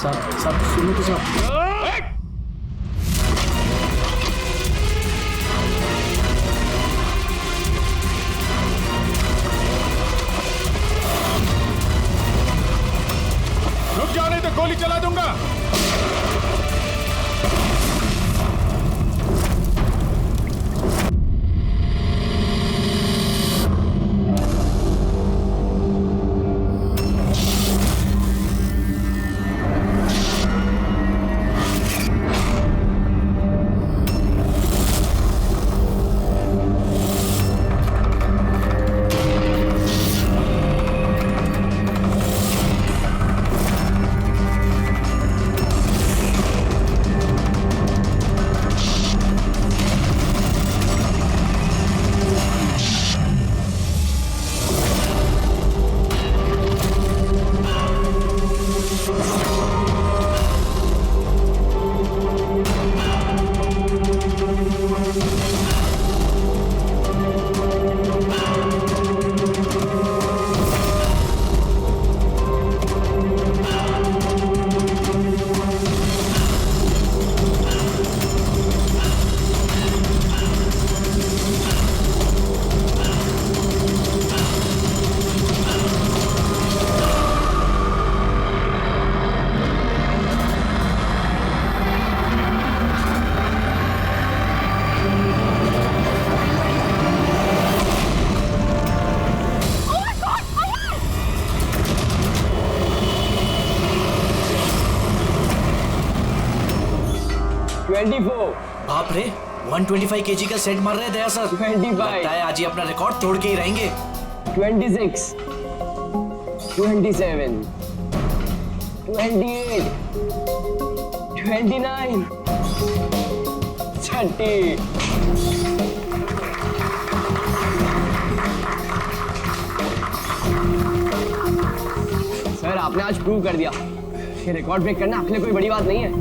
साहब सुनो तो साहब। रुक जाओ नहीं तो गोली चला दूंगा। बाप रे 125 केजी का सेट मार रहे दया सर। 25 लगता है आज ही अपना रिकॉर्ड तोड़ के ही रहेंगे। 26 27 28 29 30। सर आपने आज प्रूव कर दिया कि रिकॉर्ड ब्रेक करना आपके लिए कोई बड़ी बात नहीं है।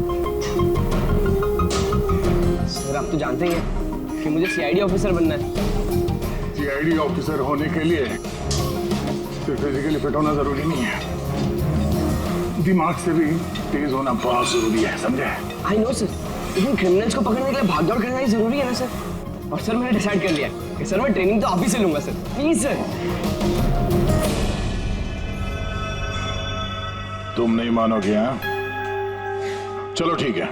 सर आप तो जानते ही हैं कि मुझे सीआईडी ऑफिसर बनना है। सीआईडी ऑफिसर होने के लिए सिर्फ फिजिकली फिट होना जरूरी नहीं है, दिमाग से भी तेज होना बहुत जरूरी है, समझे? आई नो सर, लेकिन क्रिमिनल्स को पकड़ने के लिए भागदौड़ करना ही जरूरी है ना सर। और सर मैंने डिसाइड कर लिया कि सर मैं ट्रेनिंग तो आप ही से लूंगा सर, प्लीज सर। तुम नहीं मानोगे? हाँ चलो ठीक है,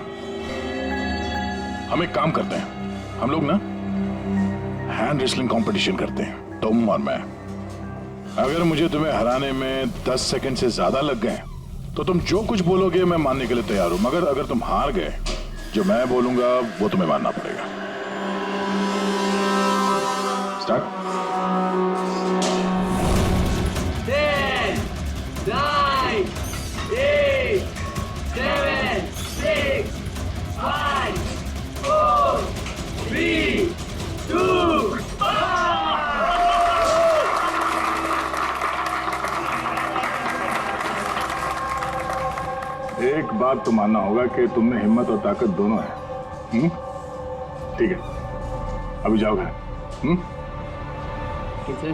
हम एक काम करते हैं, हम लोग ना हैंड रेसलिंग कंपटीशन करते हैं, तुम और मैं। अगर मुझे तुम्हें हराने में 10 सेकंड से ज्यादा लग गए तो तुम जो कुछ बोलोगे मैं मानने के लिए तैयार हूं, मगर अगर तुम हार गए जो मैं बोलूंगा वो तुम्हें मानना पड़ेगा। स्टार्ट। 10 9 8 7 6 5 4 3 2 एक बात तो मानना होगा कि तुम में हिम्मत और ताकत दोनों है। ठीक है, अभी जाओ घर। सर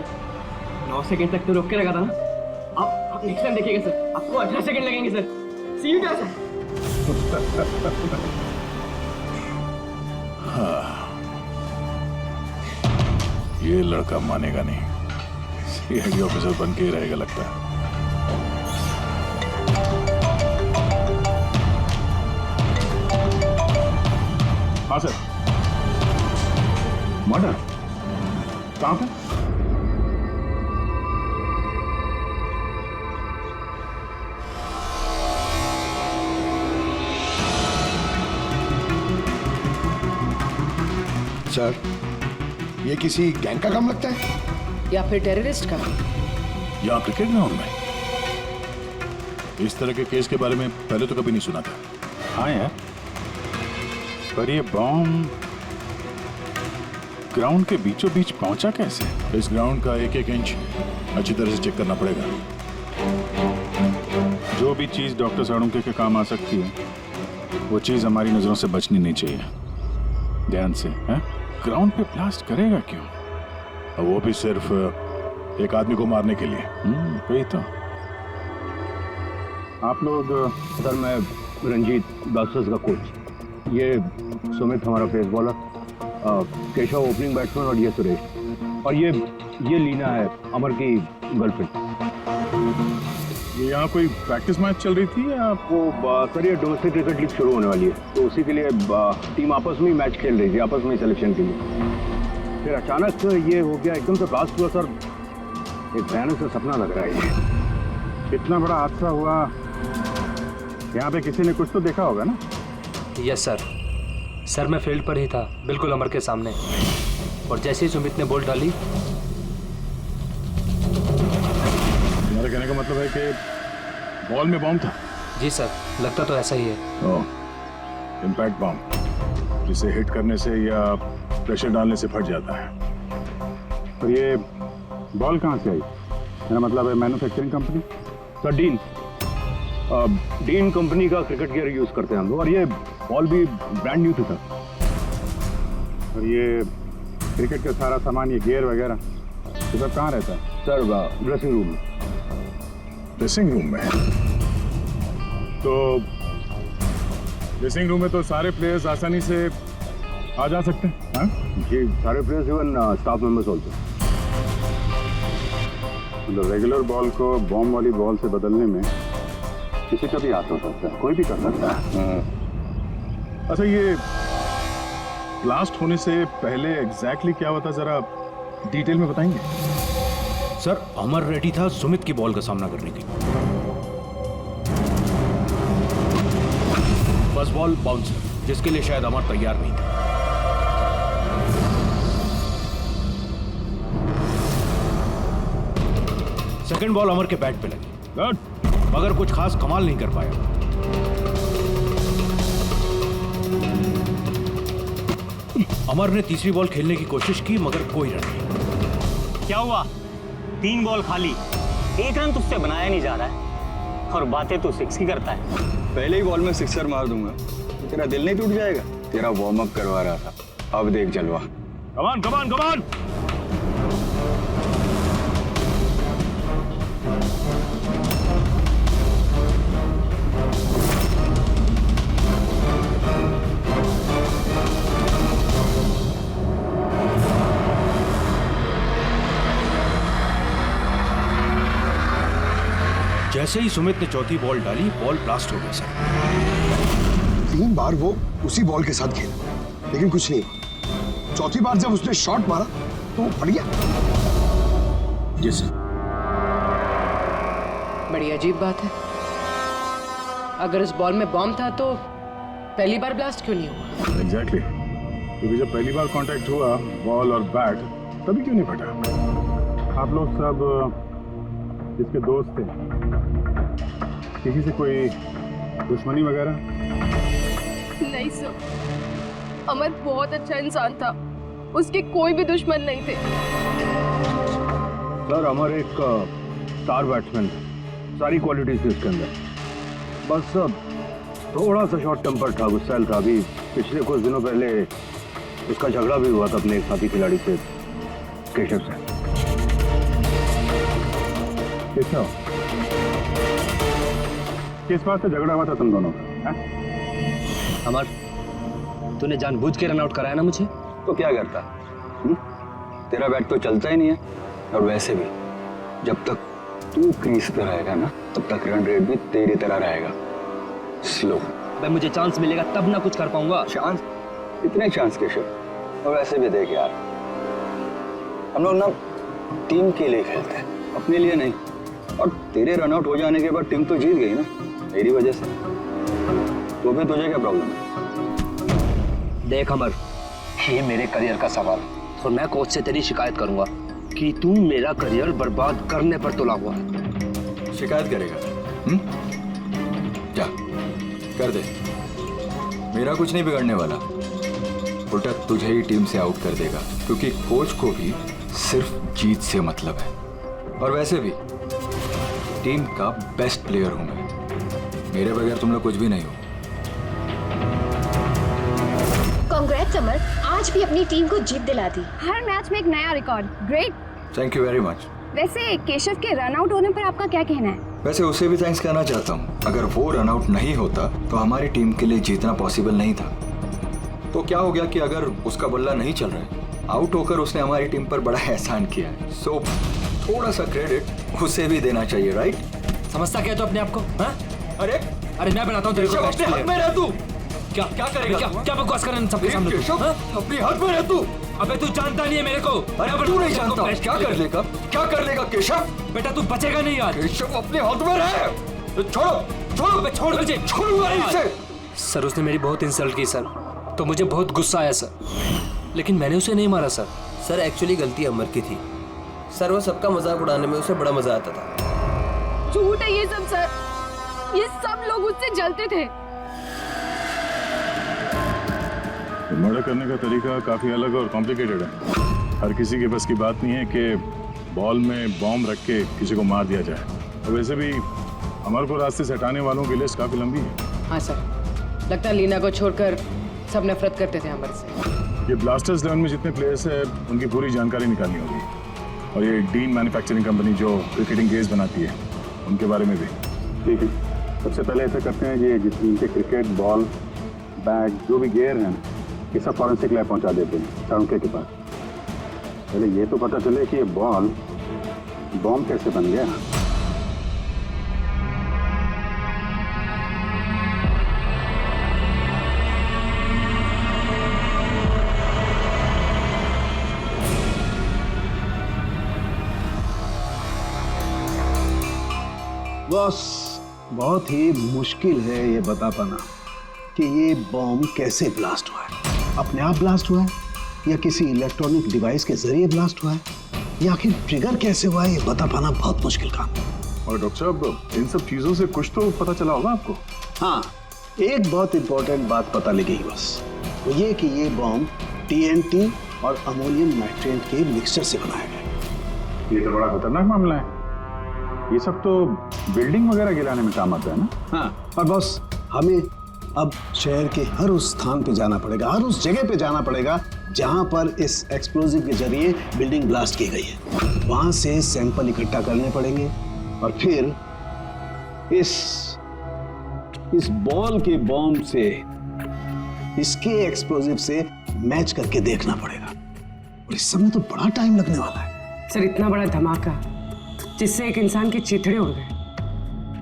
9 सेकंड तक तो रोक के रखा था ना। आप नेक्स्ट टाइम देखिएगा सर, आपको 18 सेकंड लगेंगे सर। C you sir. ये लड़का मानेगा नहीं, सीआईडी ऑफिसर बन के ही रहेगा लगता है। हाँ सर। मर्डर कहाँ पे? सर ये किसी गैंग का काम लगता है या फिर टेररिस्ट का? यहाँ क्रिकेट ग्राउंड में इस तरह के केस के बारे में पहले तो कभी नहीं सुना था। हाँ यार, पर ये बॉम्ब ग्राउंड के बीचों बीच पहुंचा कैसे? इस ग्राउंड का एक एक इंच अच्छी तरह से चेक करना पड़ेगा। जो भी चीज डॉक्टर साळुंके के काम आ सकती है वो चीज हमारी नजरों से बचनी नहीं चाहिए। ध्यान से है? ग्राउंड पे ब्लास्ट करेगा क्यों? और वो भी सिर्फ एक आदमी को मारने के लिए। वही तो। आप लोग सर मैं रंजीत ब्लास्टर्स का कोच, ये सुमित हमारा pace bowler, Keshav opening batsman और ये सुरेश, और ये लीना है अमर की गर्लफ्रेंड। ये यहाँ कोई प्रैक्टिस मैच चल रही थी या वो सर ये डोमेस्टिक क्रिकेट लीग शुरू होने वाली है, तो उसी के लिए टीम आपस में ही मैच खेल रही थी, आपस में सिलेक्शन के लिए। फिर अचानक ये हो गया, एकदम से ब्लास्ट हुआ सर, एक भयानक सा सपना लग रहा है ये। इतना बड़ा हादसा हुआ, यहाँ पे किसी ने कुछ तो देखा होगा ना? Yes sir. सर मैं फील्ड पर ही था, बिल्कुल अमर के सामने, और जैसे ही सुमित ने बॉल डाली। मेरा कहने का मतलब है कि बॉल में बॉम्ब था? जी सर, लगता तो ऐसा ही है। इम्पैक्ट बॉम्ब, जिसे हिट करने से या प्रेशर डालने से फट जाता है। और ये बॉल कहाँ से आई? मेरा मतलब है manufacturing company? Sir dean company का क्रिकेट गियर यूज करते हैं हम लोग, और ये बॉल भी ब्रांड न्यू थी सर। और ये क्रिकेट का सारा सामान, ये गियर वगैरह, ये सब कहाँ रहता है? सर ड्रेसिंग रूम में। ड्रेसिंग रूम में? तो ड्रेसिंग रूम में तो सारे प्लेयर्स आसानी से आ जा सकते हैं? हाँ जी, सारे players, even staff members also. मतलब रेगुलर बॉल को बॉम्ब वाली बॉल से बदलने में किसी का भी हाथ हो सकता है, कोई भी कर सकता है। अच्छा, ये ब्लास्ट होने से पहले एग्जैक्टली क्या हुआ था, जरा डिटेल में बताएंगे? सर अमर रेडी था सुमित की बॉल का सामना करने के लिए। फर्स्ट बॉल बाउंसर, जिसके लिए शायद अमर तैयार नहीं था। सेकंड बॉल अमर के बैट पे लगी, मगर कुछ खास कमाल नहीं कर पाया। अमर ने तीसरी बॉल खेलने की कोशिश की, मगर कोई रन नहीं। क्या हुआ? 3 बॉल खाली, 1 रन तुझसे बनाया नहीं जा रहा है, और बातें तू 6 ही करता है। पहले ही बॉल में सिक्सर मार दूंगा तो तेरा दिल नहीं टूट जाएगा? तेरा वार्म अप करवा रहा था, अब देख जलवा। कमान कमान कमान। जैसे ही सुमित ने चौथी बॉल डाली, बॉल ब्लास्ट हो गया सर। 3 बार वो उसी बॉल के साथ खेला, लेकिन कुछ नहीं। चौथी बार जब उसने शॉट मारा तो वो फट गया। जी सर। बड़ी अजीब बात है, अगर इस बॉल में बॉम्ब था तो पहली बार ब्लास्ट क्यों नहीं हुआ? एग्जैक्टली, क्योंकि जब पहली बार कांटेक्ट हुआ बॉल और बैट, तभी क्यों नहीं फटा? आप लोग सब जिसके दोस्त थे, किसी से कोई दुश्मनी वगैरह? नहीं सर, अमर बहुत अच्छा इंसान था, उसके कोई भी दुश्मन नहीं थे। सर अमर एक स्टार बैट्समैन, सारी क्वालिटीज थी उसके अंदर, बस थोड़ा सा शॉर्ट टेम्पर था, गुस्सैल था। अभी पिछले कुछ दिनों पहले उसका झगड़ा भी हुआ था अपने एक साथी खिलाड़ी से, केशव से। केशव, किस बात से झगड़ा हुआ था तुम दोनों का? अमर, तूने जानबूझ के रन आउट कराया ना मुझे? तो क्या करता? तेरा बैट तो चलता ही नहीं है, और वैसे भी जब तक तू क्रीज पे रहेगा ना, तब तक रन रेट भी तेरी तरह रहेगा, स्लो। भाई मुझे चांस मिलेगा तब ना कुछ कर पाऊंगा। चांस? इतने चांस केशव? और वैसे भी देख यार, हम लोग ना टीम के लिए खेलते हैं, अपने लिए नहीं। और तेरे रन आउट हो जाने के बाद टीम तो जीत गई ना, मेरी वजह से। तो फिर तुझे क्या प्रॉब्लम है? देख अमर, ये मेरे करियर का सवाल है, और मैं कोच से तेरी शिकायत करूंगा कि तू मेरा करियर बर्बाद करने पर तुला हुआ है। शिकायत करेगा? जा कर दे, मेरा कुछ नहीं बिगड़ने वाला, उल्टा तुझे ही टीम से आउट कर देगा, क्योंकि कोच को भी सिर्फ जीत से मतलब है। और वैसे भी टीम का बेस्ट प्लेयर हूं मैं, मेरे बगैर तुम लोग कुछ भी नहीं हो। कांग्रेट्स अमर, आज भी अपनी टीम को जीत दिला दी। हर मैच में एक नया record. Great. Thank you very much. वैसे केशव के रन आउट होने पर आपका क्या कहना है? वैसे उसे भी थैंक्स कहना चाहता हूँ। अगर वो रन आउट नहीं होता तो हमारी टीम के लिए जीतना पॉसिबल नहीं था। तो क्या हो गया कि अगर उसका बल्ला नहीं चल रहा है, आउट होकर उसने हमारी टीम पर बड़ा एहसान किया है। सो थोड़ा सा क्रेडिट उसे भी देना चाहिए, राइट? समझता क्या तो अपने आप को? हाँ? अरे अरे मैं बनाता हूँ तेरे को अपने हाथ में रह तू। क्या क्या करेगा? क्या बकवास कर रहे हैं सबके सामने? अपनी हाथ में रह तू। अबे तू जानता नहीं है मेरे को। अरे तू नहीं जानता क्या कर लेगा? क्या कर लेगा केशव? बेटा तू बचेगा नहीं यार। केशव अपने हाथ में रहे। छोड़ो छोड़ मुझे। छोड़ूंगा इसे। सर उसने मेरी बहुत इंसल्ट की सर, तो मुझे बहुत गुस्सा आया सर, लेकिन मैंने उसे नहीं मारा सर। सर एक्चुअली गलती अमर की थी सर, वो सबका मजाक उड़ाने में उसे बड़ा मजा आता था। झूठ है ये सब सर, ये सब लोग उससे जलते थे। मर्डर करने का तरीका काफी अलग और कॉम्प्लिकेटेड है। हर किसी के बस की बात नहीं है कि बॉल में बॉम्ब रख के किसी को मार दिया जाए। तो वैसे भी अमर को रास्ते से हटाने वालों की लिस्ट काफी लंबी है। हाँ सर, लगता है लीना को छोड़कर सब नफरत करते थे अमर से। ये ब्लास्टर्स 11 में जितने प्लेयर्स हैं उनकी पूरी जानकारी निकालनी होगी, और ये डीन मैन्युफैक्चरिंग कंपनी जो क्रिकेटिंग गेयर्स बनाती है उनके बारे में भी। ठीक है, सबसे पहले ऐसा करते हैं कि जितने इनके क्रिकेट बॉल बैग जो भी गियर हैं ये सब फॉरेंसिक लैब पहुंचा देते हैं साउंड के पास। पहले ये तो पता चले कि ये बॉल बॉम्ब कैसे बन गया। बॉस, बहुत ही मुश्किल है ये बता पाना कि ये बॉम्ब कैसे ब्लास्ट हुआ है। अपने आप ब्लास्ट हुआ है या किसी इलेक्ट्रॉनिक डिवाइस के जरिए ब्लास्ट हुआ है, या आखिर ट्रिगर कैसे हुआ है, ये बता पाना बहुत मुश्किल काम है। और डॉक्टर साहब, इन सब चीजों से कुछ तो पता चला होगा आपको? हाँ, एक बहुत इंपॉर्टेंट बात पता लगी बस, वो ये कि ये बॉम्ब TNT और अमोनियम नाइट्रेट के मिक्सचर से बनाया गया। ये तो बड़ा खतरनाक मामला है। ये सब तो बिल्डिंग वगैरह गिराने में काम आता है ना। हाँ, और बॉस हमें अब शहर के हर उस स्थान पे जाना पड़ेगा, हर उस जगह पे जाना पड़ेगा जहां पर इस एक्सप्लोजिव के जरिए बिल्डिंग ब्लास्ट की गई है। वहां से सैंपल इकट्ठा करने पड़ेंगे और फिर इस बॉल के बॉम्ब से इसके एक्सप्लोजिव से मैच करके देखना पड़ेगा, और इस समय तो बड़ा टाइम लगने वाला है। सर इतना बड़ा धमाका जिससे एक इंसान के चिथड़े उड़ गए,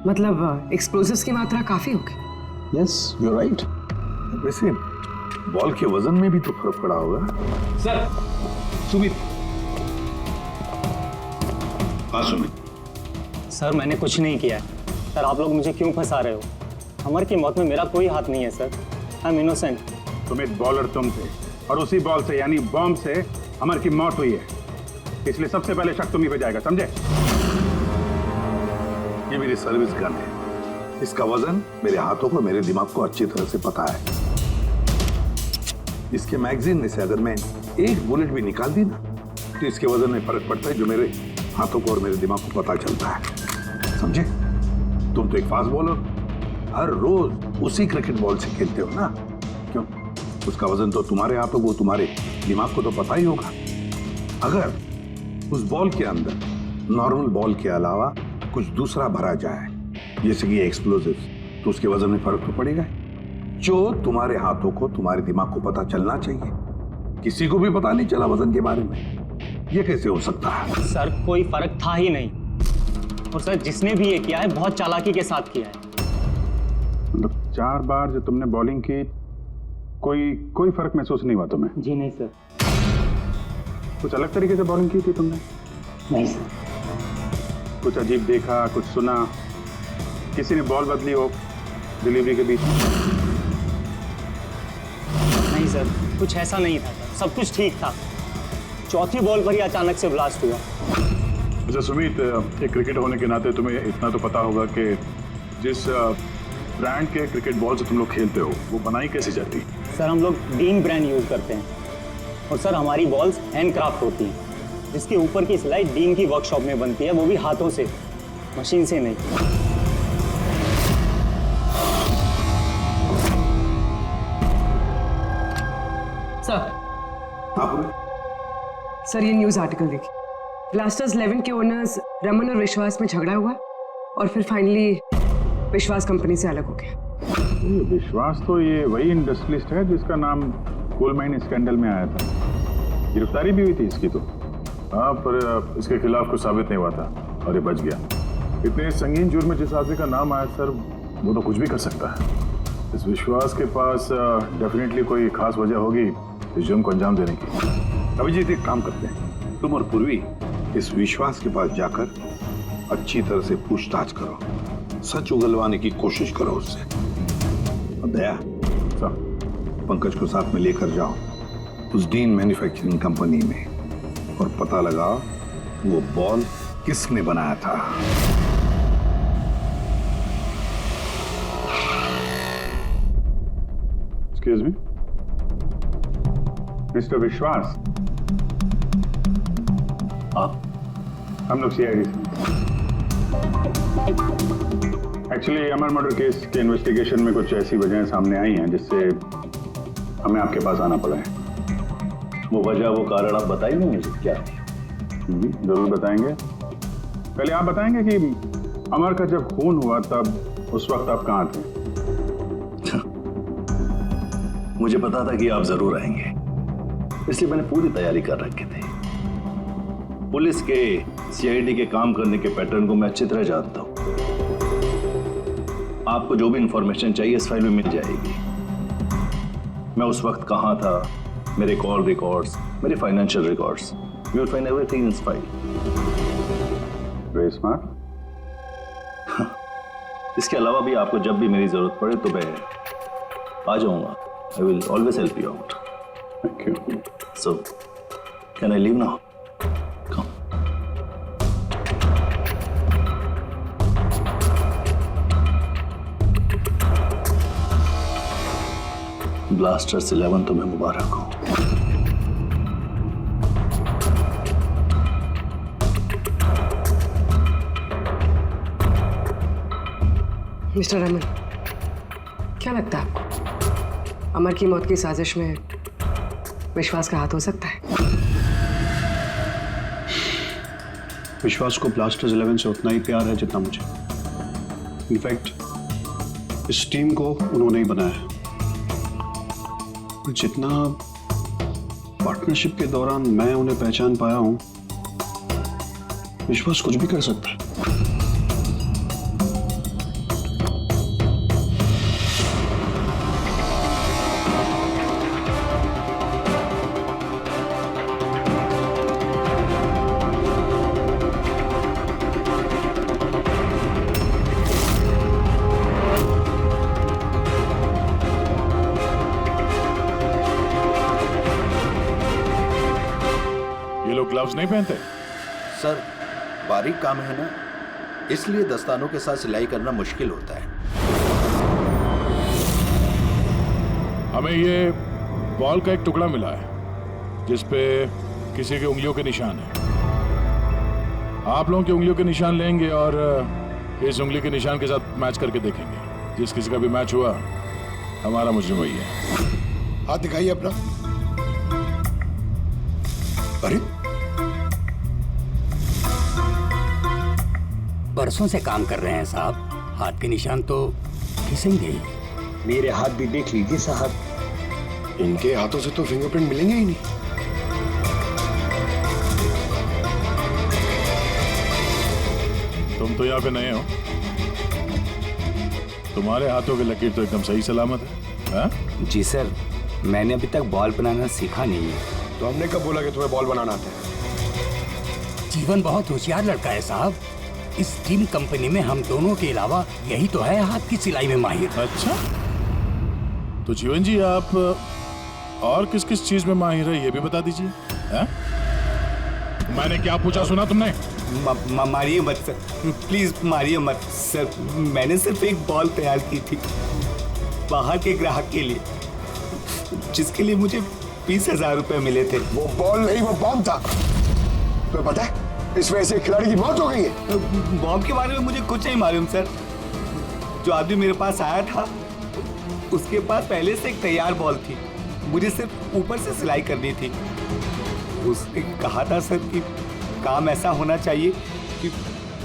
मतलब एक्सप्लोजिव्स की मात्रा काफी होगी। Yes, you are right. वैसे बॉल के वजन में भी तो फर्क पड़ा होगा। सर सुमित। हाँ सुमित। सर मैंने कुछ नहीं किया है। सर आप लोग मुझे क्यों फंसा रहे हो? अमर की मौत में मेरा कोई हाथ नहीं है sir. I am innocent. Sumit, bowler तुम थे और उसी बॉल से यानी बॉम्ब से अमर की मौत हुई है, इसलिए सबसे पहले शक तुम्ही पे जाएगा, समझे? ये मेरी सर्विस गन है, इसका वजन मेरे हाथों को, मेरे दिमाग को अच्छी तरह से पता है। इसके मैगजीन में से अगर मैं एक बुलेट भी निकाल दी ना तो इसके वजन में फर्क पड़ता है, जो मेरे हाथों को और मेरे दिमाग को पता चलता है, समझे? तुम तो एक फास्ट बॉलर, हर रोज उसी क्रिकेट बॉल से खेलते हो ना, क्यों? उसका वजन तो तुम्हारे हाथों को, तुम्हारे दिमाग को तो पता ही होगा। अगर उस बॉल के अंदर नॉर्मल बॉल के अलावा कुछ दूसरा भरा जाए, जैसे कि एक्सप्लोजिव, तो उसके वजन में फर्क तो पड़ेगा, जो तुम्हारे हाथों को, तुम्हारे दिमाग को पता चलना चाहिए। किसी को भी पता नहीं चला वजन के बारे में, ये कैसे हो सकता है? सर कोई फर्क था ही नहीं, और सर जिसने भी ये किया है बहुत चालाकी के साथ किया है। मतलब 4 बार जो तुमने बॉलिंग की, कोई फर्क महसूस नहीं हुआ तुम्हें? जी नहीं सर। कुछ अलग तरीके से बॉलिंग की थी तुमने? नहीं सर। कुछ अजीब देखा, कुछ सुना, किसी ने बॉल बदली हो डिलीवरी के बीच? नहीं सर, कुछ ऐसा नहीं था, सब कुछ ठीक था। चौथी बॉल पर ही अचानक से ब्लास्ट हुआ। अच्छा सुमित, एक क्रिकेटर होने के नाते तुम्हें इतना तो पता होगा कि जिस ब्रांड के क्रिकेट बॉल से तुम लोग खेलते हो वो बनाई कैसे जाती है? सर हम लोग डीन ब्रांड यूज करते हैं, और सर हमारी बॉल्स हैंडक्राफ्ट होती हैं, जिसके ऊपर की सिलाई डीन की वर्कशॉप में बनती है, वो भी हाथों से, मशीन से नहीं। सर ये न्यूज आर्टिकल देखिए। ब्लास्टर्स 11 के ओनर्स रमन और विश्वास में झगड़ा हुआ और फिर फाइनली विश्वास कंपनी से अलग हो गया। ये विश्वास तो ये वही इंडस्ट्रियलिस्ट है जिसका नाम कोल माइन स्कैंडल में आया था। गिरफ्तारी भी हुई थी इसकी तो। हाँ, पर इसके खिलाफ कुछ साबित नहीं हुआ था और ये बच गया। इतने संगीन जुर्म में जिस आदमी का नाम आया सर, वो तो कुछ भी कर सकता है। इस विश्वास के पास डेफिनेटली कोई खास वजह होगी इस जुर्म को अंजाम देने की। अभिजीत, एक काम करते हैं, तुम और पूर्वी इस विश्वास के पास जाकर अच्छी तरह से पूछताछ करो, सच उगलवाने की कोशिश करो उससे। और दया, पंकज को साथ में लेकर जाओ उस डीन मैन्युफैक्चरिंग कंपनी में और पता लगा वो बॉल किसने बनाया था। एक्सक्यूज मी, मिस्टर विश्वास, आप? हम लोग सीआईडी से। एक्चुअली अमर मर्डर केस के इन्वेस्टिगेशन में कुछ ऐसी वजहें सामने आई हैं जिससे हमें आपके पास आना पड़ा है। वो वजह, वो कारण आप बताइए मुझे क्या? जरूर बताएंगे। पहले आप बताएंगे कि अमर का जब खून हुआ तब उस वक्त आप कहाँ थे? मुझे पता था कि आप जरूर आएंगे, इसलिए मैंने पूरी तैयारी कर रखी थी। पुलिस के, सीआईडी के काम करने के पैटर्न को मैं अच्छी तरह जानता हूं। आपको जो भी इंफॉर्मेशन चाहिए इस फाइल में मिल जाएगी। मैं उस वक्त कहां था, मेरे कॉल रिकॉर्ड्स, मेरे financial records, you will find everything in this file. Very smart. इसके अलावा भी आपको जब भी मेरी जरूरत पड़े तो मैं आ जाऊंगा। I will always help you out. Thank you. So, can I leave now? Come. Blasters 11 तुम्हें मुबारक हो। मिस्टर रमन, क्या लगता है आपको अमर की मौत की साजिश में विश्वास का हाथ हो सकता है? विश्वास को ब्लास्टर्स 11 से उतना ही प्यार है जितना मुझे। इनफैक्ट इस टीम को उन्होंने ही बनाया। जितना पार्टनरशिप के दौरान मैं उन्हें पहचान पाया हूं, विश्वास कुछ भी कर सकता है। ग्लव्स नहीं पहनते? सर, बारीक काम है ना, इसलिए दस्तानों के साथ सिलाई करना मुश्किल होता है। हमें ये बॉल का एक टुकड़ा मिला है जिस पे किसी की उंगलियों के निशान है। आप लोगों की उंगलियों के निशान लेंगे और इस उंगली के निशान के साथ मैच करके देखेंगे। जिस किसी का भी मैच हुआ, हमारा मुजरिम वही है। हाथ दिखाइए अपना। अरे, बरसों से काम कर रहे हैं साहब, हाथ के निशान तो खिसेंगे ही। मेरे हाथ भी देख लीजिए साहब, इनके हाथों से तो फिंगरप्रिंट मिलेंगे ही नहीं। तुम तो यहाँ पे नए हो, तुम्हारे हाथों की लकीर तो एकदम सही सलामत है। हा? जी सर, मैंने अभी तक बॉल बनाना सीखा नहीं है। तो हमने कब बोला कि तुम्हें बॉल बनाना आता है? जीवन बहुत होशियार लड़का है साहब। इस टीम कंपनी में हम दोनों के अलावा यही तो है हाथ की सिलाई में माहिर। अच्छा, तो जीवन जी आप और किस किस चीज में माहिर है ये भी बता दीजिए। मैंने क्या पूछा सुना तुमने? मारिए मत सर, प्लीज मारिए मत सर। मैंने सिर्फ एक बॉल तैयार की थी बाहर के ग्राहक के लिए, जिसके लिए मुझे 20,000 रुपए मिले थे। वो बॉल नहीं, वो बॉम्ब था। तो पता है इस वजह से खिलाड़ी की मौत हो गई है। बॉम्ब के बारे में मुझे कुछ नहीं मालूम सर। जो आदमी मेरे पास आया था उसके पास पहले से एक तैयार बॉल थी, मुझे सिर्फ ऊपर से सिलाई करनी थी। उसने कहा था सर कि काम ऐसा होना चाहिए कि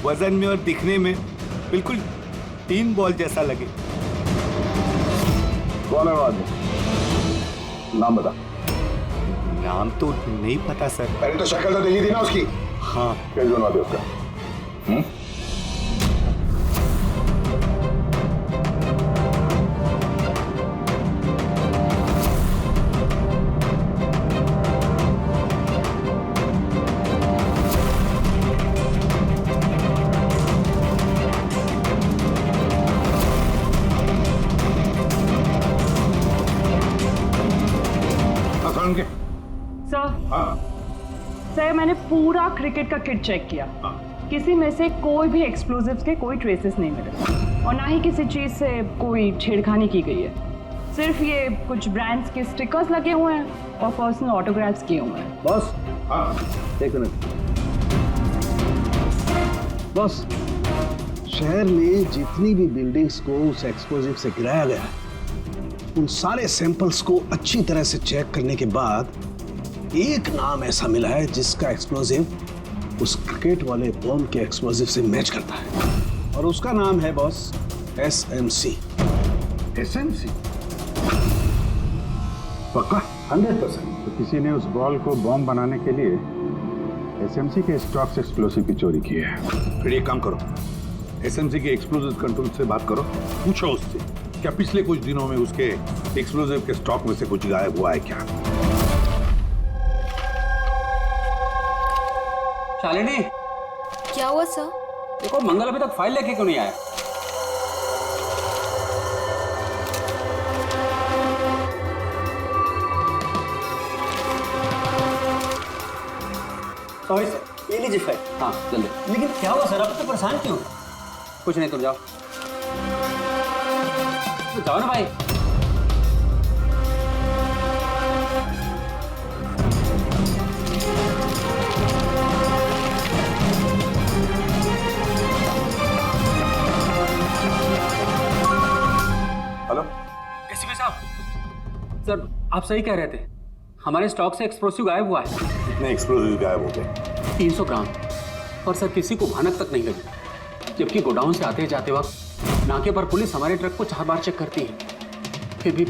वजन में और दिखने में बिल्कुल टीम बॉल जैसा लगे। कौन है वो आदमी? नाम बता। नाम तो नहीं पता सर। पहले तो शक्ल तो देखी थी ना उसकी। हाँ। क्या बनवा दे उसका? सर मैंने पूरा क्रिकेट का किट चेक किया, किसी में से कोई भी एक्सप्लोजिव्स के कोई ट्रेसेस नहीं मिले और ना ही किसी चीज से कोई छेड़खानी की गई है। सिर्फ ये कुछ ब्रांड्स के स्टिकर्स लगे हुए हैं और पर्सनल ऑटोग्राफ्स किए हुए हैं। बॉस, हाँ एक मिनट। बॉस, शहर में जितनी भी बिल्डिंग्स को उस एक्सप्लोजिव से गिराया गया है, उन सारे सैंपल्स को अच्छी तरह से चेक करने के बाद एक नाम ऐसा मिला है जिसका एक्सप्लोजिव उस क्रिकेट वाले बॉम्ब के एक्सप्लोजिव से मैच करता है और उसका नाम है बॉस SMC। SMC? पक्का? 100%। तो किसी ने उस बॉल को बॉम्ब बनाने के लिए SMC के स्टॉक से एक्सप्लोसिव की चोरी की है। फिर एक काम करो, SMC के एक्सप्लोसिव कंट्रोल से बात करो, पूछो उससे क्या पिछले कुछ दिनों में उसके एक्सप्लोसिव के स्टॉक में से कुछ गायब हुआ है क्या। शालिनी, क्या हुआ सर? देखो मंगल अभी तक फाइल लेके क्यों नहीं आया? सॉरी सर, ये लीजिए फाइल। हाँ जल्दी। लेकिन क्या हुआ सर, आप तो परेशान क्यों? कुछ नहीं, तुम जाओ जाओ ना भाई। हेलो एसीपी साहब, सर आप सही कह रहे थे, हमारे स्टॉक से एक्सप्लोसिव गायब हुआ है। कितने एक्सप्लोसिव गायब हो गए? 300 ग्राम। और सर किसी को भनक तक नहीं लगी, जबकि गोडाउन से आते जाते वक्त नाके पर पुलिस हमारे ट्रक को 4 बार चेक करती है, फिर भी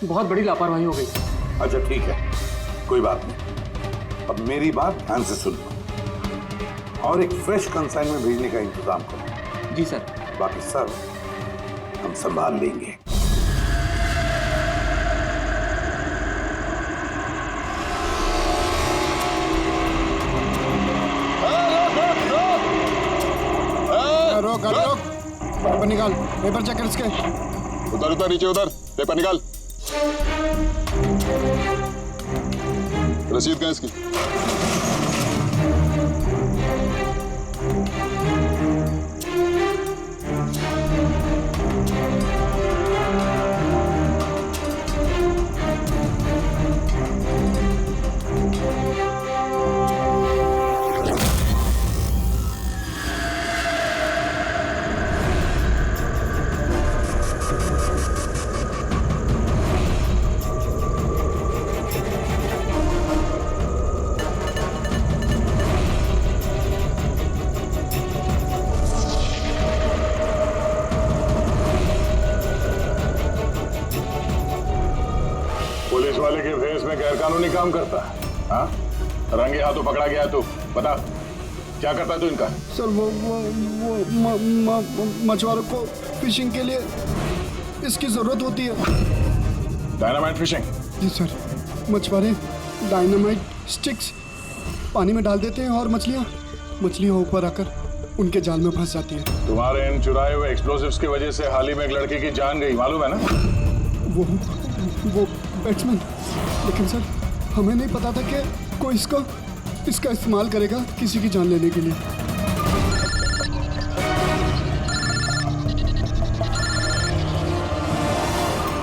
बहुत बड़ी लापरवाही हो गई। अच्छा ठीक है, कोई बात नहीं। अब मेरी बात ध्यान से सुन लो और एक फ्रेश कंसाइनमेंट भेजने का इंतजाम करो। जी सर। बाकी सब हम संभाल लेंगे। रोक रोक, पेपर निकाल, पेपर चेक कर इसके। उधर उधर नीचे उधर, पेपर निकाल। रसीद कहाँ इसकी? पुलिस वाले के भेस में गैरकानूनी काम करता है? हाँ, रंगे हाथों पकड़ा गया तू, बता क्या करता है तू इनका? सर वो मछुआरों को फिशिंग के लिए इसकी जरूरत होती है। Dynamite fishing? जी सर, मछुआरे डायनामाइट स्टिक्स पानी में डाल देते हैं और मछलियाँ ऊपर आकर उनके जाल में फंस जाती है। तुम्हारे इन चुराए हुए एक्सप्लोसिव्स की वजह से हाल ही में एक लड़के की जान गई, मालूम है ना? वो बैट्समैन, लेकिन सर हमें नहीं पता था कि कोई इसका इस्तेमाल करेगा किसी की जान लेने के लिए।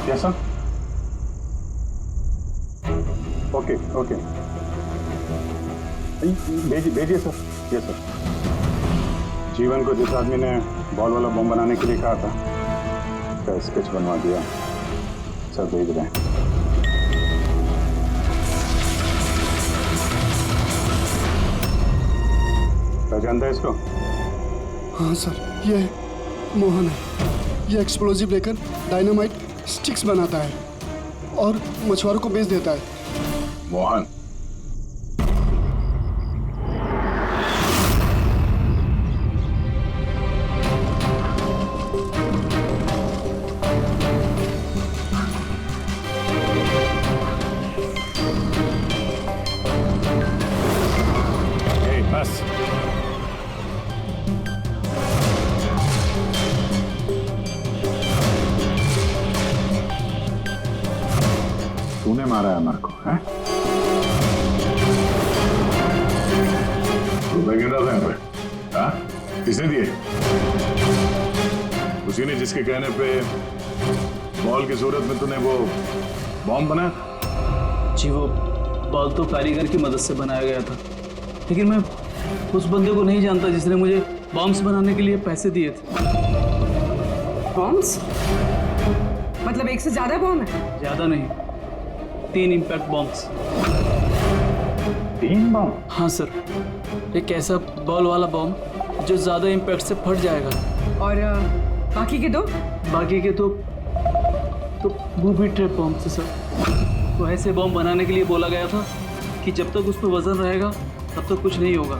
कैसा? ओके ओके, भेजिए सर। Yes sir. जीवन को जिस आदमी ने बॉल वाला बम बनाने के लिए कहा था, उसका स्केच बनवा दिया, सर भेज रहे हैं। पहचानता है इसको? हाँ सर, ये मोहन है। ये एक्सप्लोजिव लेकर डायनामाइट स्टिक्स बनाता है और मछुआरों को बेच देता है। मोहन, बस तूने मारा है अमर को, हैं? रुपए गिन रहा था यहाँ पे, हाँ? किसने दिए? उसी ने जिसके कहने पे बॉल की सूरत में तूने वो बॉम्ब बनाया? जी वो बॉल तो कारीगर की मदद से बनाया गया था, लेकिन मैं उस बंदे को नहीं जानता जिसने मुझे बॉम्ब्स बनाने के लिए पैसे दिए थे। बॉम्ब्स? मतलब एक से ज्यादा बॉम्ब है? ज्यादा नहीं, 3 इम्पैक्ट बॉम्ब्स। 3 बॉम्ब? हाँ सर, एक ऐसा बॉल वाला बॉम्ब जो ज्यादा इम्पैक्ट से फट जाएगा। और बाकी के 2? बाकी के तो बूबी ट्रैप बॉम्ब थे सर। तो ऐसे बॉम्ब बनाने के लिए बोला गया था कि जब तक उस पर वजन रहेगा तब तक कुछ नहीं होगा,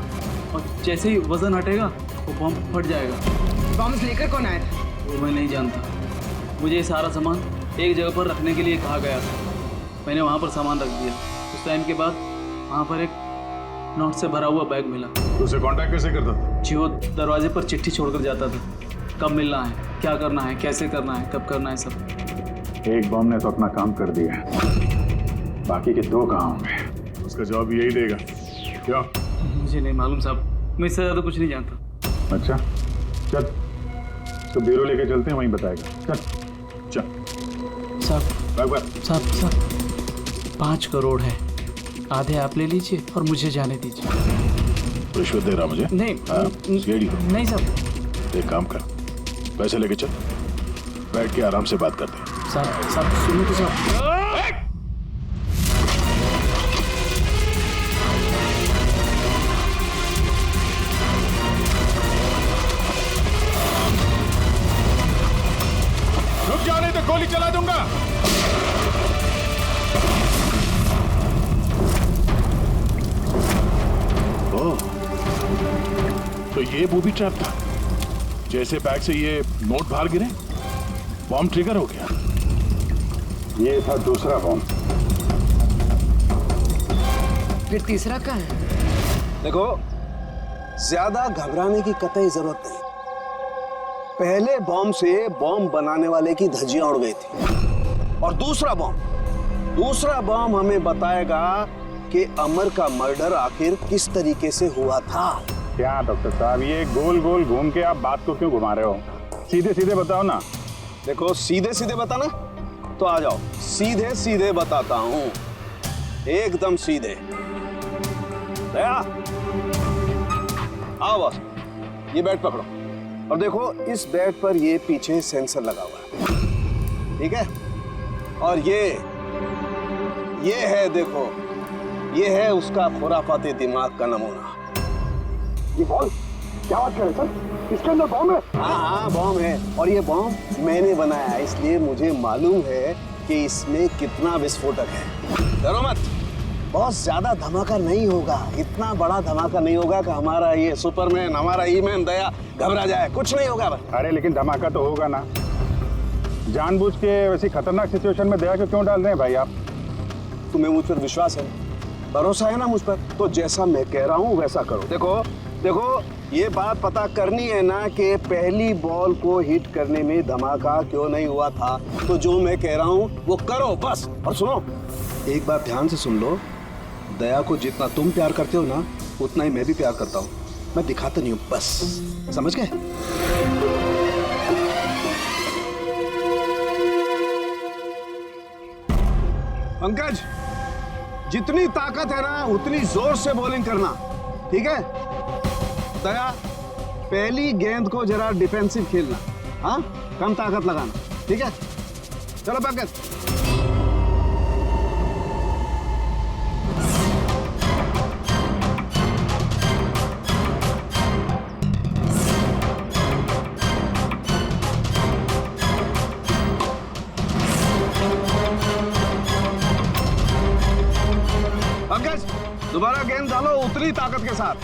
और जैसे ही वजन हटेगा वो बॉम्ब फट जाएगा। बॉम्ब्स लेकर कौन आया था? वो मैं नहीं जानता, मुझे ये सारा सामान एक जगह पर रखने के लिए कहा गया था। मैंने वहाँ पर सामान रख दिया। उस टाइम के बाद वहाँ पर एक नोट से भरा हुआ बैग मिला। तो उसे कांटेक्ट कैसे करता था? जी वो दरवाजे पर चिट्ठी छोड़कर जाता था, कब मिलना है, क्या करना है, कैसे करना है, कब करना है, सब। एक बॉम्ब ने तो अपना काम कर दिया, बाकी के 2 कहाँ होंगे? उसका जवाब यही देगा क्या? मुझे नहीं मालूम साहब, मैं इससे ज़्यादा कुछ नहीं जानता। अच्छा चल, इसको ब्यूरो लेके चलते हैं, वहीं बताएगा। चल चल साहब 5 करोड़ है, आधे आप ले लीजिए और मुझे जाने दीजिए। रिश्वत दे रहा मुझे? नहीं नहीं साहब। एक काम कर, पैसे लेके चल, बैठ के आराम से बात करते हैं। साहब सुनो तो साहब। रुक जा, नहीं तो गोली चला दूंगा। ओह, तो ये बूबी ट्रैप था। जैसे बैग से ये नोट बाहर गिरे, बॉम्ब ट्रिगर हो गया। ये था दूसरा बॉम्ब। फिर तीसरा कहाँ है? देखो, ज्यादा घबराने की कतई जरूरत नहीं। पहले बॉम्ब से बॉम्ब बनाने वाले की धज्जियां उड़ गई थी, और दूसरा बॉम्ब हमें बताएगा कि अमर का मर्डर आखिर किस तरीके से हुआ था। क्या डॉक्टर साहब, ये गोल गोल घूम के आप बात को क्यों घुमा रहे हो? सीधे सीधे बताओ ना। देखो, सीधे सीधे बताना तो आ जाओ, सीधे सीधे बताता हूं, एकदम सीधे। दया, आओ बस, ये बेड पकड़ो और देखो, इस बेड पर ये पीछे सेंसर लगा हुआ है, ठीक है? और ये है, देखो, ये है उसका खुराफाती दिमाग का नमूना। ये बॉल, क्या बात कर रहे सर? इसके अंदर बॉम्ब है? हाँ, बॉम्ब है, और ये बॉम्ब मैंने बनाया, इसलिए मुझे मालूम है कि इसमें कितना विस्फोटक है। डरो मत, बहुत ज्यादा धमाका नहीं होगा, इतना बड़ा धमाका नहीं होगा कि हमारा ये सुपरमैन, हमारा ईमैन दया घबरा जाए, कुछ नहीं होगा। अरे लेकिन धमाका तो होगा ना। जानबूझ के वैसी खतरनाक सिचुएशन में दया को क्यों डाल रहे हैं भाई आप? तुम्हें मुझ पर विश्वास है, भरोसा है ना मुझ पर? तो जैसा मैं कह रहा हूँ वैसा करो। देखो, ये बात पता करनी है ना कि पहली बॉल को हिट करने में धमाका क्यों नहीं हुआ था, तो जो मैं कह रहा हूँ वो करो बस। और सुनो, एक बात ध्यान से सुन लो, दया को जितना तुम प्यार करते हो ना, उतना ही मैं भी प्यार करता हूँ। मैं दिखाता नहीं हूँ, बस समझ गए? पंकज, जितनी ताकत है ना उतनी जोर से बॉलिंग करना, ठीक है? दया, पहली गेंद को जरा डिफेंसिव खेलना, हाँ, कम ताकत लगाना, ठीक है? चलो पंकज। दोबारा गेंद डालो उतनी ताकत के साथ।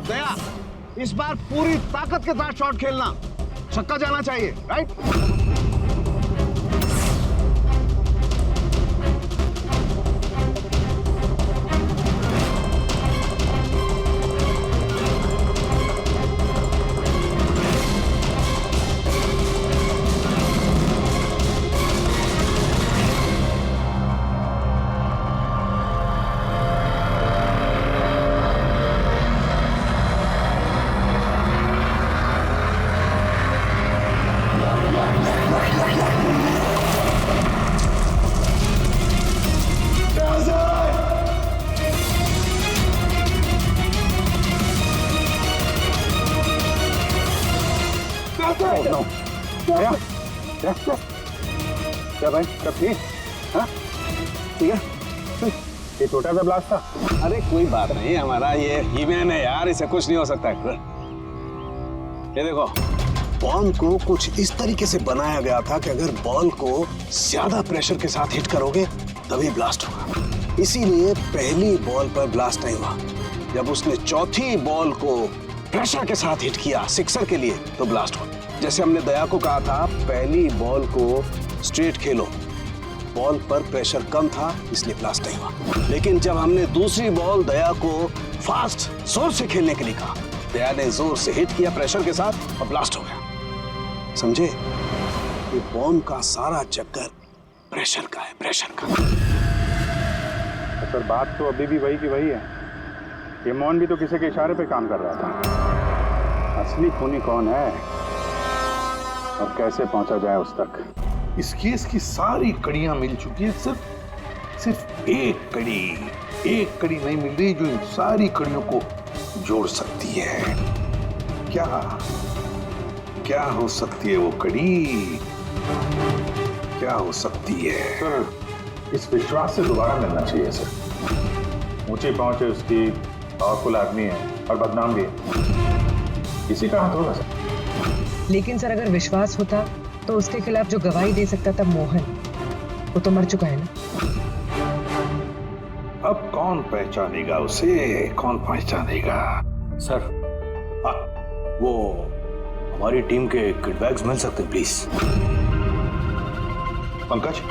दया, इस बार पूरी ताकत के साथ शॉट खेलना, छक्का जाना चाहिए, राइट? क्या भाई, सब ठीक? हाँ ठीक है। ये छोटा सा ब्लास्ट था। अरे कोई बात नहीं, हमारा ये हीमैन है यार, इसे कुछ नहीं हो सकता है। ये देखो, बॉम्ब को कुछ इस तरीके से बनाया गया था कि अगर बॉल को ज्यादा प्रेशर के साथ हिट करोगे तभी ब्लास्ट होगा। इसीलिए पहली बॉल पर ब्लास्ट नहीं हुआ। जब उसने चौथी बॉल को प्रेशर के साथ हिट किया सिक्सर के लिए तो ब्लास्ट हुआ। जैसे हमने दया को कहा था, पहली बॉल को स्ट्रेट खेलो, बॉल पर प्रेशर कम था इसलिए ब्लास्ट नहीं हुआ। लेकिन जब हमने दूसरी बॉल दया को फास्ट जोर से खेलने के लिए कहा, दया ने जोर से हिट किया प्रेशर के साथ और ब्लास्ट हो गया। समझे? ये बॉम्ब का सारा चक्कर प्रेशर का है, प्रेशर का। सर बात तो अभी भी वही की वही है। ये मौन भी तो किसी के इशारे पे काम कर रहा था। असली खूनी कौन है और कैसे पहुंचा जाए उस तक? इस केस की सारी कड़ियां मिल चुकी है, सिर्फ एक कड़ी नहीं मिल रही जो इन सारी कड़ियों को जोड़ सकती है। क्या हो सकती है वो कड़ी? क्या हो सकती है? सर इस विश्वास से दोबारा मिलना चाहिए सर। ऊंचे पहुंचे उसकी, पावरफुल आदमी है और बदनाम भी है, इसी का हाथ होगा सर। लेकिन सर अगर विश्वास होता तो उसके खिलाफ जो गवाही दे सकता था मोहन, वो तो मर चुका है ना। अब कौन पहचानेगा उसे? कौन पहचानेगा? सर वो हमारी टीम के किट बैग्स मिल सकते हैं प्लीज। पंकज,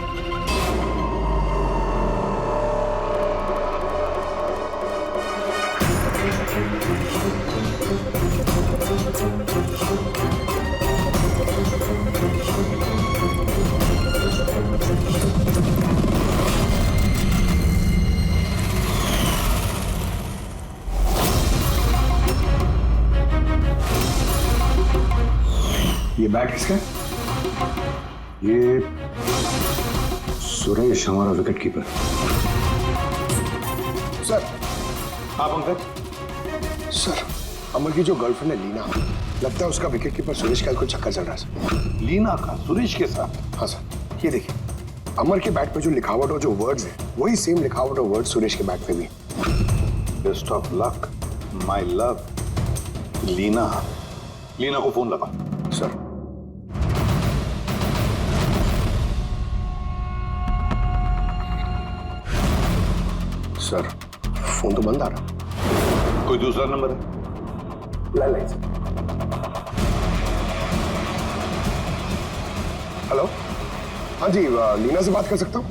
ये बैट किसका है? ये सुरेश, हमारा विकेट कीपर। सर। हाँ पंकज। सर, अमर की जो गर्लफ्रेंड है लीना, लगता है उसका विकेट कीपर सुरेश का कोई चक्कर चल रहा है सर। लीना का सुरेश के साथ? हाँ सर, ये देखिए, अमर के बैट पे जो लिखावट और जो वर्ड्स है वही सेम लिखावट और वर्ड सुरेश के बैट पे भी। Best of luck my love. Leena को फोन लगा। सर। सर फोन तो बंद आ रहा। कोई दूसरा नंबर है? Landline sir. हेलो, हाँ जी, लीना से बात कर सकता हूँ?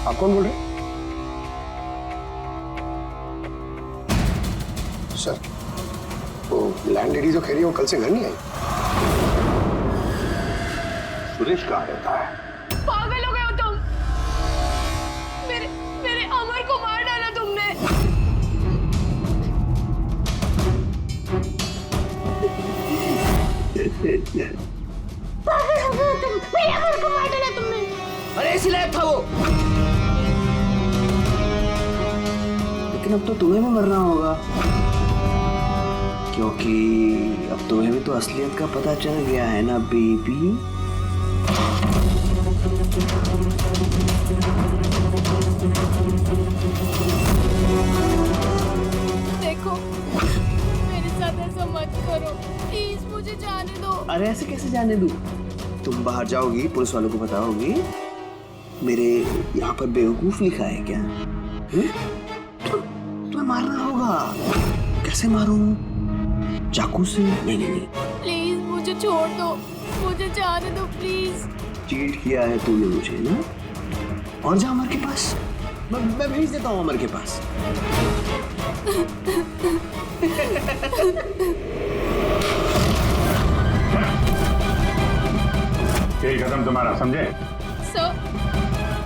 आप कौन बोल रहे हैं? सर, वो लैंडलेडी जो कह रही है वो कल से घर नहीं आई। सुरेश कहाँ रहता है? पागल हो गए हो तुम? मेरे अमर को मार डाला तुमने। पागल हो गए हो तुम? मेरे अमर को मार डाला तुमने। अरे इसी लायक था वो। लेकिन अब तो तुम्हें भी मरना होगा, क्योंकि अब तुम्हें भी तो असलियत का पता चल गया है ना बेबी। देखो, मेरे साथ ऐसा मत करो प्लीज, मुझे जाने दो। अरे ऐसे कैसे जाने दूं? तुम बाहर जाओगी, पुलिस वालों को बताओगी मेरे यहाँ पर बेवकूफ लिखा है क्या? तुम्हें मारना होगा। कैसे मारूं? चाकू से? नहीं नहीं नहीं। प्लीज मुझे छोड़ दो, मुझे जाने दो प्लीज। चीट किया है तूने मुझे ना? और जा अमर के पास, मैं भेज देता हूँ अमर के पास। यही कदम तुम्हारा, समझे? सर,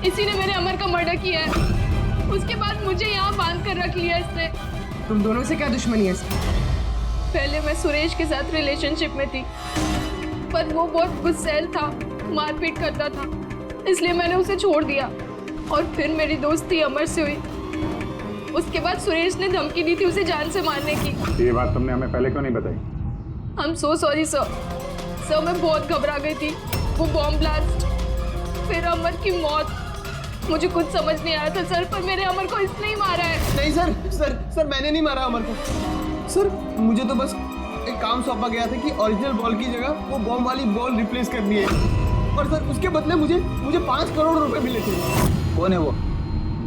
इसी ने मेरे अमर का मर्डर किया है। उसके बाद मुझे यहाँ बांध कर रख लिया इसने। तुम दोनों से क्या दुश्मनी है इसकी? पहले मैं सुरेश के साथ रिलेशनशिप में थी, पर वो बहुत गुस्सैल था, मारपीट करता था, इसलिए मैंने उसे छोड़ दिया। और फिर मेरी दोस्ती अमर से हुई। उसके बाद सुरेश ने धमकी दी थी उसे जान से मारने की। ये बात तुमने हमें पहले क्यों नहीं बताई? I'm so sorry sir. Sir मैं बहुत घबरा गई थी। वो बॉम्ब ब्लास्ट, फिर अमर की मौत, मुझे कुछ समझ नहीं आया था सर, पर मेरे अमर को इसने ही मारा है। नहीं सर मैंने नहीं मारा अमर को। सर मुझे तो बस एक काम सौंपा गया था कि ओरिजिनल बॉल की जगह वो बॉम्ब वाली बॉल रिप्लेस करनी है, और सर उसके बदले मुझे 5 करोड़ रुपए मिले थे। कौन है वो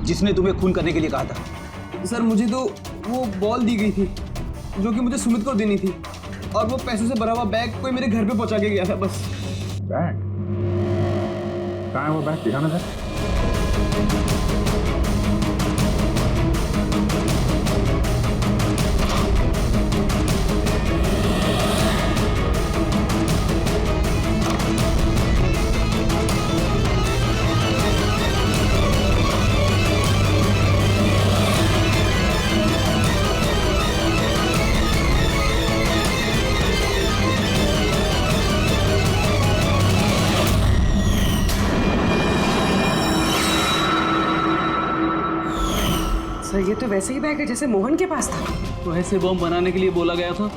जिसने तुम्हें खून करने के लिए कहा था? सर मुझे तो वो बॉल दी गई थी जो कि मुझे सुमित को देनी थी, और वो पैसों से भरा हुआ बैग कोई मेरे घर पे पहुंचा के गया था बस। बैग? कहाँ है वो बैग? दिखाना था। सर ये तो वैसे ही बैग है जैसे मोहन के पास था। तो ऐसे बॉम्ब बनाने के लिए बोला गया था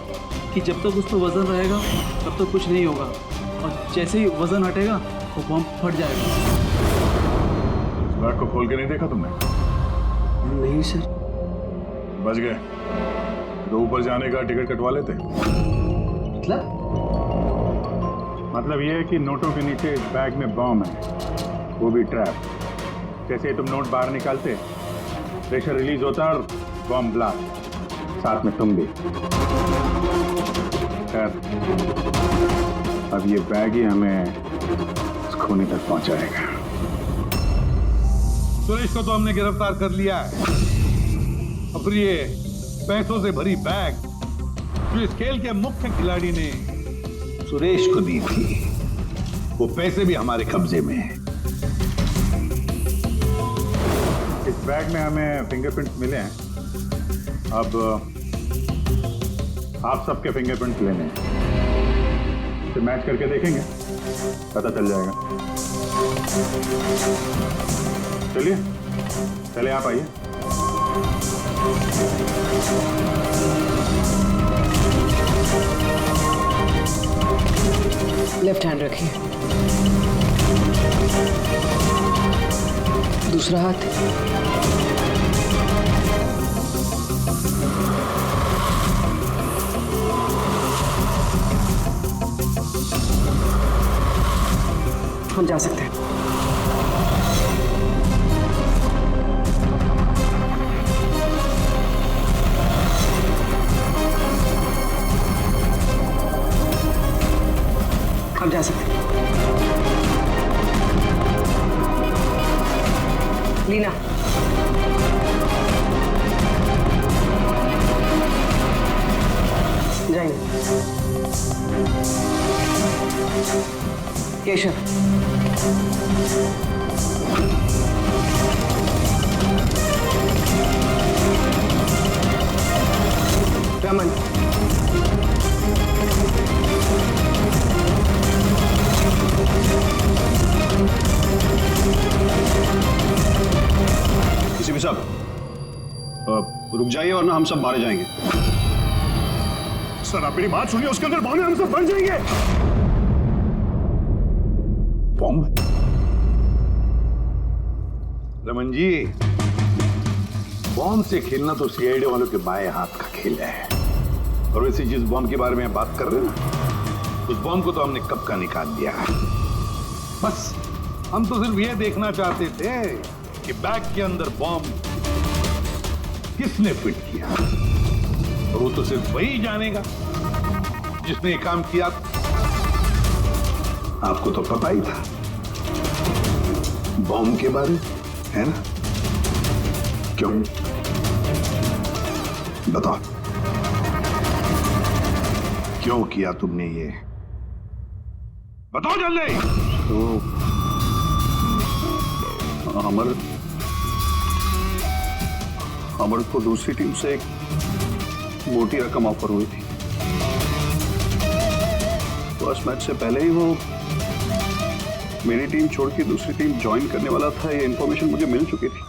कि जब तक उस पर वजन रहेगा तब तक कुछ नहीं होगा, और जैसे ही वजन हटेगा वो बॉम्ब फट जाएगा। इस बैग को खोल के नहीं देखा तुमने? नहीं सर। बच गए तो ऊपर जाने का टिकट कटवा लेते। मतलब ये है कि नोटों के नीचे इस बैग में बॉम्ब है, वो भी ट्रैप। जैसे ही तुम नोट बाहर निकालते, प्रेशर रिलीज होता और बॉम्ब ब्लास्ट, साथ में तुम भी। खैर, अब ये बैग ही हमें इस खूनी तक पहुंचाएगा। सुरेश को तो हमने गिरफ्तार कर लिया है, अब फिर ये पैसों से भरी बैग जो इस खेल के मुख्य खिलाड़ी ने सुरेश को दी थी, वो पैसे भी हमारे कब्जे में हैं। इस बैग में हमें फिंगरप्रिंट्स मिले हैं, अब आप सबके फिंगरप्रिंट्स लेने हैं, इसे मैच करके देखेंगे, पता चल जाएगा। चलिए चले, आप आइए। लेफ्ट हैंड रखिए, दूसरा हाथ। हम जा सकते हैं। हम जा सकते हैं। लीना, जाएंगे। केशव, रमन, किसी भी साहब रुक जाइए वरना हम सब मारे जाएंगे। सर आप मेरी बात सुनिए, उसके अंदर बॉम्ब है, हम सब मर जाएंगे। बॉम्ब? रमन जी, बॉम्ब से खेलना तो सीआईडी वालों के बाएं हाथ का खेल है, और वैसे जिस बॉम्ब के बारे में बात कर रहे हैं ना, उस बॉम्ब को तो हमने कब का निकाल दिया है। बस हम तो सिर्फ ये देखना चाहते थे कि बैग के अंदर बॉम्ब किसने फिट किया, और वो तो सिर्फ वही जानेगा जिसने ये काम किया। आपको तो पता ही था बॉम्ब के बारे में, है ना? क्यों? बताओ, क्यों किया तुमने ये? बताओ जल्दी। तो अमर को दूसरी टीम से एक मोटी रकम ऑफर हुई थी। फर्स्ट मैच से पहले ही वो मेरी टीम छोड़ के दूसरी टीम ज्वाइन करने वाला था, ये इंफॉर्मेशन मुझे मिल चुकी थी।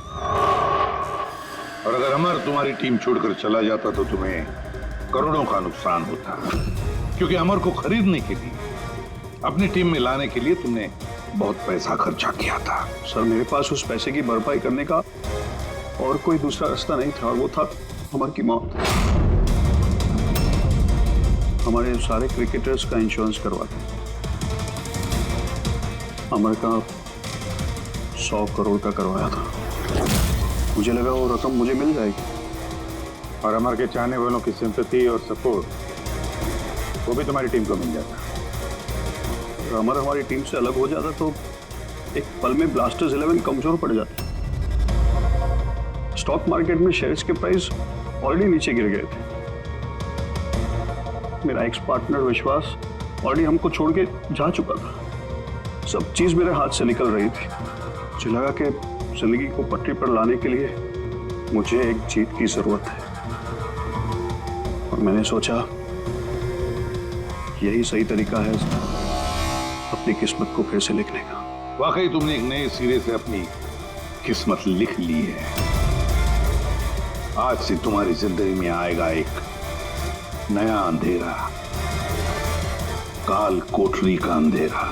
और अगर अमर तुम्हारी टीम छोड़कर चला जाता तो तुम्हें करोड़ों का नुकसान होता, क्योंकि अमर को खरीदने के लिए, अपनी टीम में लाने के लिए तुमने बहुत पैसा खर्चा किया था। सर, मेरे पास उस पैसे की भरपाई करने का और कोई दूसरा रास्ता नहीं था, और वो था अमर की मौत। हमारे सारे क्रिकेटर्स का इंश्योरेंस करवा दिया। अमर का 100 करोड़ का करवाया था। मुझे लगा वो रकम मुझे मिल जाएगी, और अमर के चाहने वालों की सिंपैथी और सपोर्ट वो भी तुम्हारी टीम को मिल जाता। अगर अमर हमारी टीम से अलग हो जाता तो एक पल में ब्लास्टर्स 11 कमजोर पड़ जाती। स्टॉक मार्केट में शेयर्स के प्राइस ऑलरेडी नीचे गिर गए थे। मेरा एक्स पार्टनर विश्वास ऑलरेडी हमको छोड़ के जा चुका था। सब चीज मेरे हाथ से निकल रही थी। मुझे लगा कि जिंदगी को पटरी पर लाने के लिए मुझे एक जीत की जरूरत है, और मैंने सोचा यही सही तरीका है अपनी किस्मत को फिर से लिखने का। वाकई तुमने एक नए सिरे से अपनी किस्मत लिख ली है। आज से तुम्हारी जिंदगी में आएगा एक नया अंधेरा, काल कोठरी का अंधेरा।